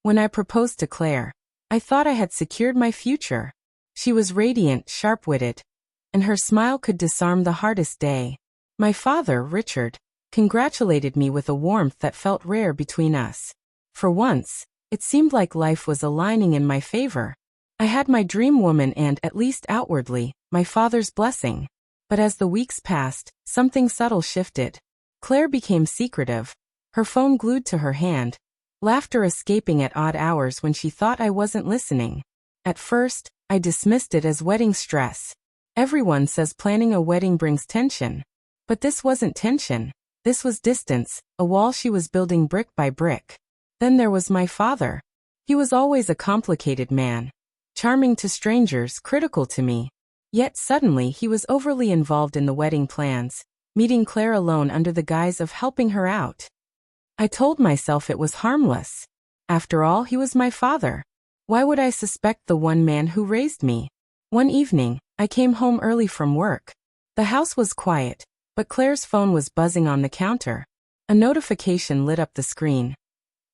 When I proposed to Claire, I thought I had secured my future. She was radiant, sharp-witted, and her smile could disarm the hardest day. My father, Richard, congratulated me with a warmth that felt rare between us. For once, it seemed like life was aligning in my favor. I had my dream woman and, at least outwardly, my father's blessing. But as the weeks passed, something subtle shifted. Claire became secretive, her phone glued to her hand, laughter escaping at odd hours when she thought I wasn't listening. At first, I dismissed it as wedding stress. Everyone says planning a wedding brings tension. But this wasn't tension. This was distance, a wall she was building brick by brick. Then there was my father. He was always a complicated man. Charming to strangers, critical to me. Yet suddenly he was overly involved in the wedding plans, meeting Claire alone under the guise of helping her out. I told myself it was harmless. After all, he was my father. Why would I suspect the one man who raised me? One evening, I came home early from work. The house was quiet, but Claire's phone was buzzing on the counter. A notification lit up the screen.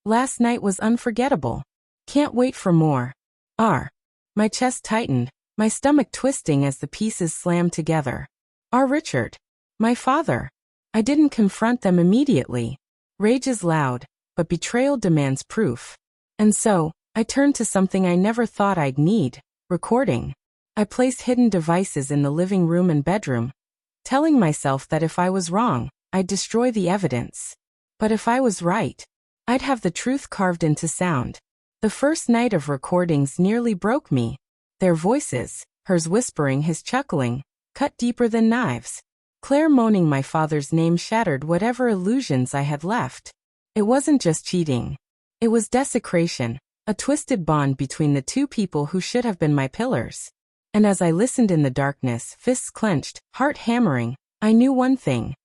Last night was unforgettable. Can't wait for more. My chest tightened, my stomach twisting as the pieces slammed together. Richard. My father. I didn't confront them immediately. Rage is loud, but betrayal demands proof. And so, I turned to something I never thought I'd need: recording. I placed hidden devices in the living room and bedroom, telling myself that if I was wrong, I'd destroy the evidence. But if I was right, I'd have the truth carved into sound. The first night of recordings nearly broke me. Their voices, hers whispering, his chuckling, cut deeper than knives. Claire moaning my father's name shattered whatever illusions I had left. It wasn't just cheating. It was desecration, a twisted bond between the two people who should have been my pillars. And as I listened in the darkness, fists clenched, heart hammering, I knew one thing.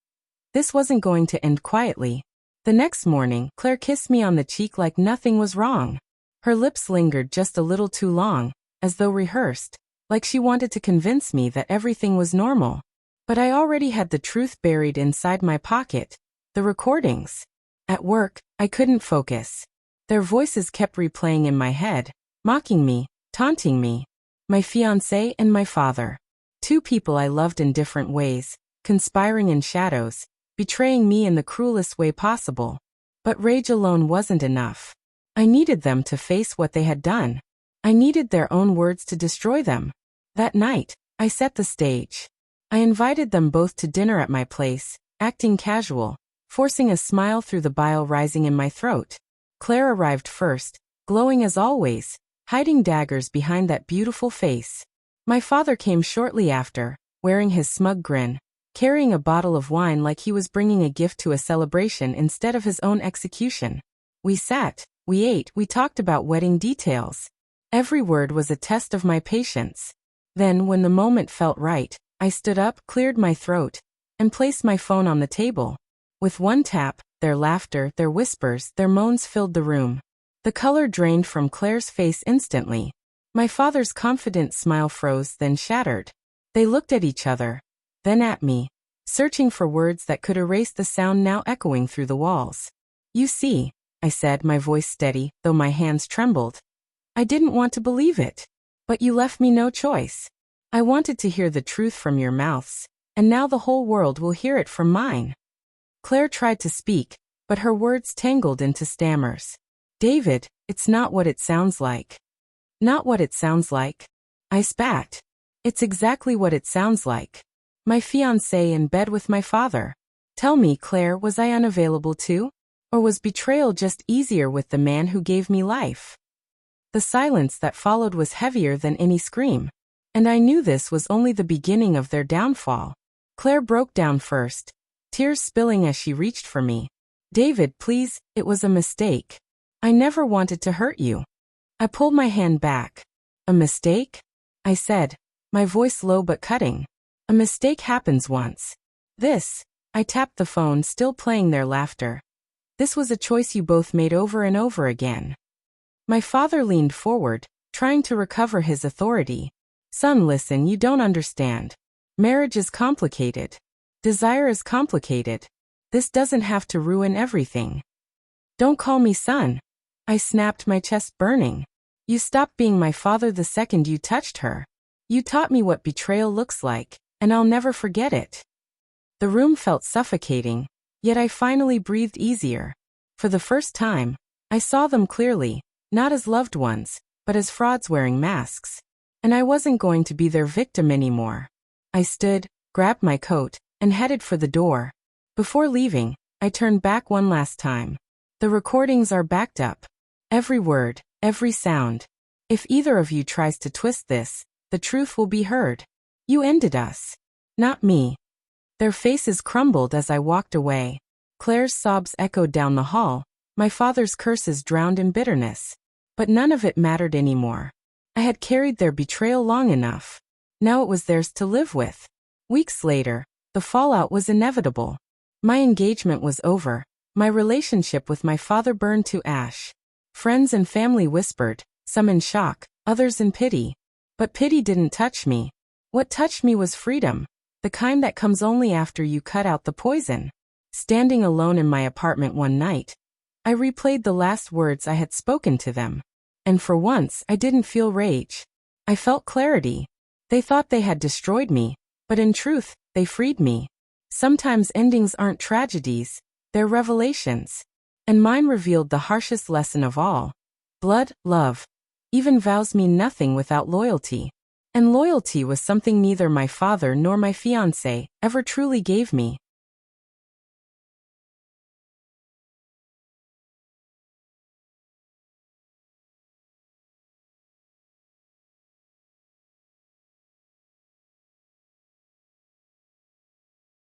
This wasn't going to end quietly. The next morning, Claire kissed me on the cheek like nothing was wrong. Her lips lingered just a little too long, as though rehearsed, like she wanted to convince me that everything was normal. But I already had the truth buried inside my pocket. The recordings. At work, I couldn't focus. Their voices kept replaying in my head, mocking me, taunting me. My fiancé and my father. Two people I loved in different ways, conspiring in shadows, betraying me in the cruelest way possible. But rage alone wasn't enough. I needed them to face what they had done. I needed their own words to destroy them. That night, I set the stage. I invited them both to dinner at my place, acting casual, forcing a smile through the bile rising in my throat. Claire arrived first, glowing as always, hiding daggers behind that beautiful face. My father came shortly after, wearing his smug grin, carrying a bottle of wine like he was bringing a gift to a celebration instead of his own execution. We sat, we ate, we talked about wedding details. Every word was a test of my patience. Then, when the moment felt right, I stood up, cleared my throat, and placed my phone on the table. With one tap, their laughter, their whispers, their moans filled the room. The color drained from Claire's face instantly. My father's confident smile froze, then shattered. They looked at each other, then at me, searching for words that could erase the sound now echoing through the walls. You see, I said, my voice steady, though my hands trembled. I didn't want to believe it. But you left me no choice. I wanted to hear the truth from your mouths, and now the whole world will hear it from mine. Claire tried to speak, but her words tangled into stammers. David, it's not what it sounds like. Not what it sounds like. I spat. It's exactly what it sounds like. My fiancé in bed with my father. Tell me, Claire, was I unavailable too? Or was betrayal just easier with the man who gave me life? The silence that followed was heavier than any scream. And I knew this was only the beginning of their downfall. Claire broke down first, tears spilling as she reached for me. David, please, it was a mistake. I never wanted to hurt you. I pulled my hand back. A mistake? I said, my voice low but cutting. A mistake happens once. I tapped the phone, still playing their laughter. This was a choice you both made over and over again. My father leaned forward, trying to recover his authority. Son, listen, you don't understand. Marriage is complicated. Desire is complicated. This doesn't have to ruin everything. Don't call me son. I snapped, my chest burning. You stopped being my father the second you touched her. You taught me what betrayal looks like, and I'll never forget it. The room felt suffocating, yet I finally breathed easier. For the first time, I saw them clearly, not as loved ones, but as frauds wearing masks. And I wasn't going to be their victim anymore. I stood, grabbed my coat, and headed for the door. Before leaving, I turned back one last time. The recordings are backed up. Every word, every sound. If either of you tries to twist this, the truth will be heard. You ended us. Not me. Their faces crumbled as I walked away. Claire's sobs echoed down the hall, my father's curses drowned in bitterness. But none of it mattered anymore. I had carried their betrayal long enough. Now it was theirs to live with. Weeks later, the fallout was inevitable. My engagement was over. My relationship with my father burned to ash. Friends and family whispered, some in shock, others in pity. But pity didn't touch me. What touched me was freedom, the kind that comes only after you cut out the poison. Standing alone in my apartment one night, I replayed the last words I had spoken to them. And for once, I didn't feel rage. I felt clarity. They thought they had destroyed me, but in truth, they freed me. Sometimes endings aren't tragedies, they're revelations. And mine revealed the harshest lesson of all. Blood, love. Even vows mean nothing without loyalty. And loyalty was something neither my father nor my fiancé ever truly gave me.